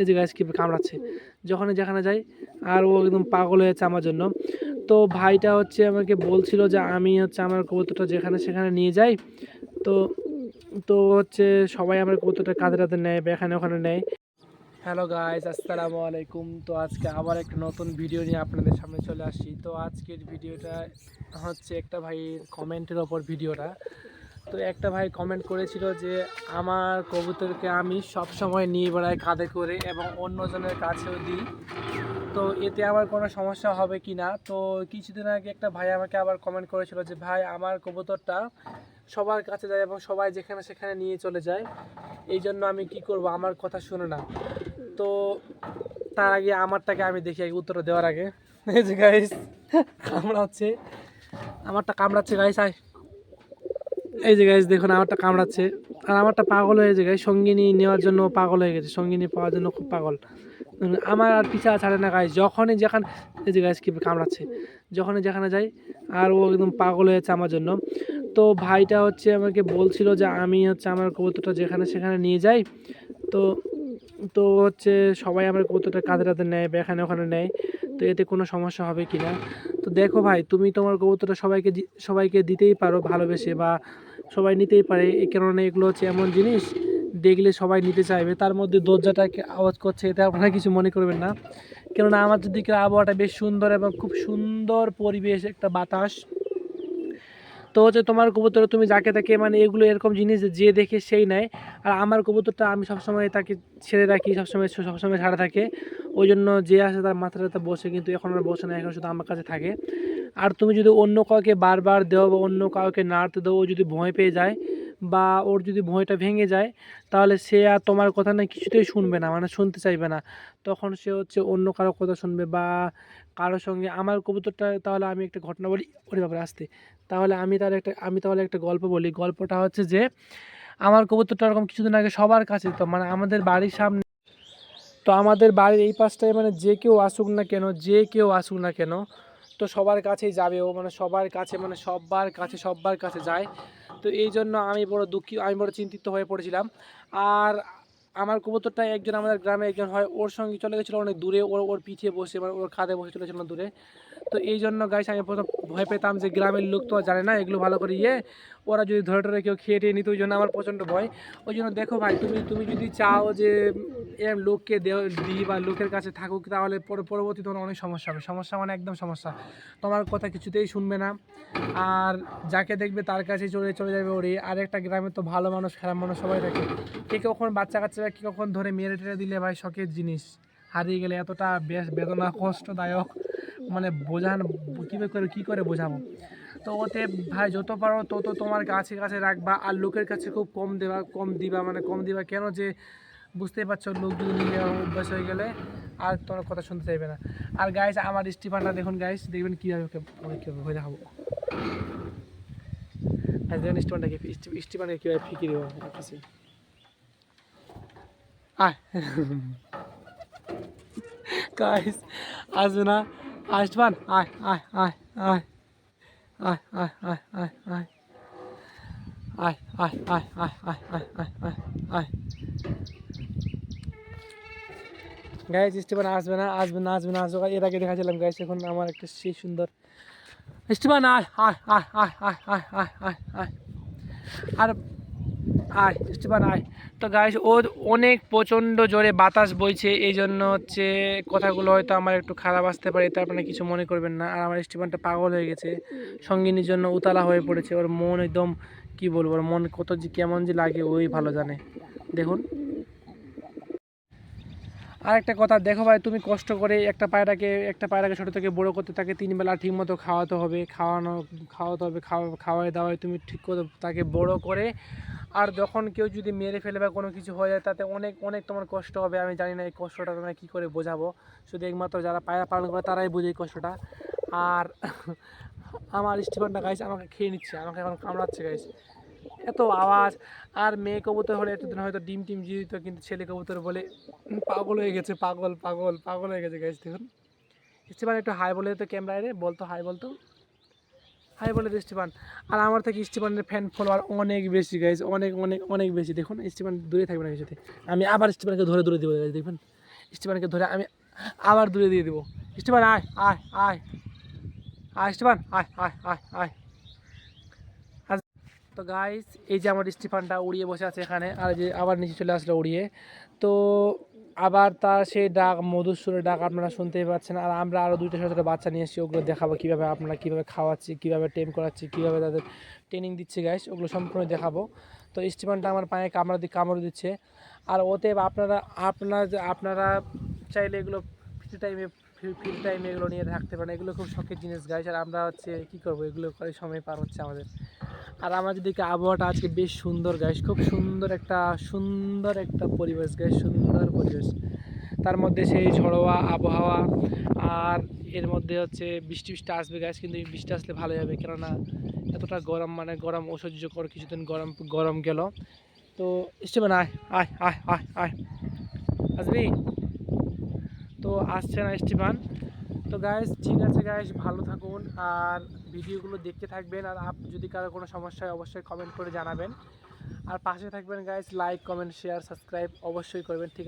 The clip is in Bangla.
এই যে গাইস কীভাবে কামড়াচ্ছে যখনই যেখানে যাই, আর ও একদম পাগল হয়েছে আমার জন্য। তো ভাইটা হচ্ছে আমাকে বলছিল যে আমি হচ্ছে আমার কবুতরটা যেখানে সেখানে নিয়ে যাই। তো তো হচ্ছে সবাই আমার কবুতরটা কাঁধে কাঁধে নেয় বা এখানে ওখানে নেয়। হ্যালো গাইস, আসসালামু আলাইকুম। তো আজকে আবার একটা নতুন ভিডিও নিয়ে আপনাদের সামনে চলে আসছি। তো আজকের ভিডিওটা হচ্ছে একটা ভাইয়ের কমেন্টের ওপর ভিডিওটা। তো একটা ভাই কমেন্ট করেছিল যে আমার কবুতরকে আমি সব সময় নিয়ে বেড়াই কাঁধে করে এবং অন্যজনের কাছেও দিই, তো এতে আমার কোনো সমস্যা হবে কি না। তো কিছুদিন আগে একটা ভাই আমাকে আবার কমেন্ট করেছিল যে ভাই আমার কবুতরটা সবার কাছে যায় এবং সবাই যেখানে সেখানে নিয়ে চলে যায়, এই জন্য আমি কি করব, আমার কথা শুনে না। তো তার আগে আমারটাকে আমি দেখি আগে উত্তর দেওয়ার আগে। এই যে গাইস কামড়াচ্ছে, আমারটা কামড়াচ্ছে গাইস। এই যে গাইস দেখুন আমারটা কামড়াচ্ছে, আর আমারটা পাগল হয়ে যায় গাইস, সঙ্গিনী নেওয়ার জন্য পাগল হয়ে গেছে, সঙ্গিনী পাওয়ার জন্য খুব পাগল। আমার আর পিছা ছাড়ে না গাইস, যখনই যেখানে এই যে গাইস কীভাবে কামড়াচ্ছে যখনই যেখানে যাই, আর ও একদম পাগল হয়েছে আমার জন্য। তো ভাইটা হচ্ছে আমাকে বলছিল যে আমি হচ্ছে আমার কবুতরটা যেখানে সেখানে নিয়ে যাই। তো তো হচ্ছে সবাই আমার কবুতরটা কাঁধে কাঁধে নেয় বা এখানে ওখানে নেয়, তো এতে কোনো সমস্যা হবে কি না। তো দেখো ভাই, তুমি তোমার কবুতরটা সবাইকে দিতেই পারো ভালোবেসে, বা সবাই নিতেই পারে, এই কারণে এগুলো হচ্ছে এমন জিনিস দেখলে সবাই নিতে চাইবে। তার মধ্যে দরজাটাকে আওয়াজ করছে, এটা আপনারা কিছু মনে করবেন না, কেননা আমার দিকের আবহাওয়াটা বেশ সুন্দর এবং খুব সুন্দর পরিবেশ, একটা বাতাস। তো হচ্ছে তোমার কবুতর তুমি যাকে তাকে মানে এগুলো এরকম জিনিস যে দেখে সেই নেয়। আর আমার কবুতরটা আমি সবসময় তাকে ছেড়ে রাখি, সবসময় ছাড়া থাকে, ওই জন্য যে আসে তার মাথাটাতে বসে, কিন্তু এখন আর বসে না, এখন শুধু আমার কাছে থাকে। আর তুমি যদি অন্য কাউকে বারবার দেও বা অন্য কাউকে নাড়তে দেও, ও যদি ভয় পেয়ে যায় বা ওর যদি ভয়টা ভেঙে যায়, তাহলে সে আর তোমার কথা না কিছুতেই শুনবে না, মানে শুনতে চাইবে না। তখন সে হচ্ছে অন্য কারো কথা শুনবে বা কারোর সঙ্গে। আমার কবুতরটা তাহলে আমি একটা ঘটনা বলি, ওরে বাবা আসতে, তাহলে আমি তাহলে একটা গল্প বলি। গল্পটা হচ্ছে যে আমার কবুতরটা এরকম কিছুদিন আগে সবার কাছে, তো মানে আমাদের বাড়ির সামনে, তো আমাদের বাড়ির এই পাশটায় মানে যে কেউ আসুক না কেন, তো সবার কাছেই যাবে ও, মানে সবার কাছে যায়। তো এই জন্য আমি বড় দুঃখী, আমি বড় চিন্তিত হয়ে পড়েছিলাম। আর আমার কবুতরটা একজন আমাদের গ্রামে একজন হয়, ওর সঙ্গে চলে গেছিলো অনেক দূরে, ওর ওর পিঠে বসে মানে ওর কাঁধে বসে চলেছিল দূরে। তো এই জন্য গাইস আমি প্রথম ভয় পেতাম যে গ্রামের লোক তো জানে না এগুলো ভালো করে, ওরা যদি ধরে ধরে কেউ খেয়ে টেয়ে নিত, ওই জন্য আমার প্রচণ্ড ভয়। ওই জন্য দেখো ভাই, তুমি যদি চাও যে এরম লোককে দিই বা লোকের কাছে থাকুক, তাহলে পরবর্তী তোমার অনেক সমস্যা হবে। সমস্যা মানে একদম সমস্যা, তোমার কথা কিছুতেই শুনবে না, আর যাকে দেখবে তার কাছে চলে চলে যাবে ওরে। আর একটা গ্রামে তো ভালো মানুষ খারাপ মানুষ সবাই থাকে, কে কখন বাচ্চা কাচ্চারা কে কখন ধরে মেরে টেরে দিলে ভাই শখের জিনিস, হারিয়ে গেলে এতটা বেশ বেদনা কষ্টদায়ক, মানে বোঝান কী করে বোঝাবো। তো ওতে ভাই যত পারো তত তোমার কাছে কাছে রাখবা, আর লোকের কাছে খুব কম দিবা কেন যে বুঝতেই পারছো, লোক যদি নিয়ে অভ্যাস হয়ে গেলে আর তোমার কথা শুনতে চাইবে না। আর গাইস আমার স্টিফানটা দেখুন গাইস, দেখবেন কীভাবে ভয় দেখাবো। দেখবেন স্টিফানকে কীভাবে ফিকি দেবো কিছু। আয় গাইস, আসবে না স্টিফান, আয় আয় আয় আয় আয় আয় আয় আয় আয় আয় আয় আয় আয় আয় আয় আয় আয় আয় গাইস, স্টিফান আসবে। এর আগে দেখাচ্ছিলাম গাইস, এখন আমার একটা সেই সুন্দর স্টিফান, আয় আয় আয় আয় আয় আয় আয় আয় আয় আর আয় স্টিফান আয়। তো গাইস ওর অনেক প্রচণ্ড জোরে বাতাস বইছে, এই জন্য হচ্ছে কথাগুলো হয়তো আমার একটু খারাপ আসতে পারে, তো আপনারা কিছু মনে করবেন না। আর আমার স্টিফানটা পাগল হয়ে গেছে, সঙ্গিনীর জন্য উতলা হয়ে পড়েছে, ওর মন একদম কি বলবো, ওর মন কত যে কেমন যে লাগে ওই ভালো জানে। দেখুন আর একটা কথা, দেখো ভাই, তুমি কষ্ট করে একটা পায়রাকে ছোটো থেকে বড়ো করতে, তাকে 3 বেলা ঠিক মতো খাওয়াতে হবে, খাওয়াই দাওয়াই তুমি ঠিক করে তাকে বড়ো করে। আর যখন কেউ যদি মেরে ফেলে বা কোনো কিছু হয়ে যায়, তাতে অনেক অনেক তোমার কষ্ট হবে। আমি জানি না এই কষ্টটা তোমরা কী করে বোঝাবো, শুধু একমাত্র যারা পায়রা পালন করে তারাই বোঝে এই কষ্টটা। আর আমার স্টিফানটা গাইছে আমাকে খেয়ে নিচ্ছে, আমাকে এখন কামড়াচ্ছে গাইছে, এত আওয়াজ। আর মেয়ে কবুতর হলে এতদিন হয়তো ডিম টিম দিয়ে দিত, কিন্তু ছেলে কবুতর বলে পাগল হয়ে গেছে, পাগল হয়ে গেছে গাইস। দেখুন স্টিফান একটু হাই বলে তো ক্যামেরায় রে, বলতো হাই, বলতো হাই বলে তো স্টিফান। আর আমার থেকে স্টিফানের ফ্যান ফলোয়ার অনেক বেশি গাইস, অনেক অনেক অনেক বেশি। দেখুন স্টিফান দূরে থাকবে না কিছুতে, আমি আবার স্টিফানকে ধরে দেবো গাইস। দেখবেন স্টিফানকে ধরে আমি আবার দূরে দিয়ে দেবো। স্টিফান আয় আয় আয় আয়, স্টিফান আয় আয় আয় আয়। তো গাইস এই যে আমার স্টিফানটা উড়িয়ে বসে আছে এখানে, আর যে আবার নিচে চলে আসলো উড়িয়ে। তো আবার তার সেই ডাক, মধুর সুরে ডাক আপনারা শুনতেই পাচ্ছেন। আর আমরা আরও 2টা ছোটো ছোটো বাচ্চা নিয়ে এসেছি, ওগুলো দেখাবো কীভাবে আপনারা কীভাবে খাওয়াচ্ছি, কীভাবে টেম করাচ্ছি, কীভাবে তাদের ট্রেনিং দিচ্ছি গাইস, ওগুলো সম্পূর্ণ দেখাবো। তো স্টিফানটা আমার পায়ে কামড় দিচ্ছে। আর ওতে আপনারা চাইলে এগুলো ফ্রি টাইমে এগুলো নিয়ে থাকতে পারেন। এগুলো খুব শখের জিনিস গাইস। আর আমরা হচ্ছে কী করবো, এগুলো করে সময় পার হচ্ছে আমাদের। আর আমাদের দিকে আবহাওয়াটা আজকে বেশ সুন্দর গাইস, খুব সুন্দর একটা পরিবেশ গাইস, সুন্দর পরিবেশ। তার মধ্যে সেই ঝড়োয়া আবহাওয়া, আর এর মধ্যে হচ্ছে বৃষ্টি আসবে গাইস, কিন্তু এই বৃষ্টি আসলে ভালোই হবে, কেননা এতটা গরম, মানে গরম অসহ্যকর কিছুদিন গরম গেল। তো স্টিফেন আয় আয় আয় আয় আয়, আসবি? তো আসছে না স্টিফান। তো গাইস ঠিক আছে গাইস, ভালো থাকুন আর ভিডিওগুলো দেখতে থাকবেন। আর যদি কারো কোনো সমস্যা হয় অবশ্যই কমেন্ট করে জানাবেন। আর পাশে থাকবেন guys, like comment share subscribe অবশ্যই করবেন, ঠিক আছে?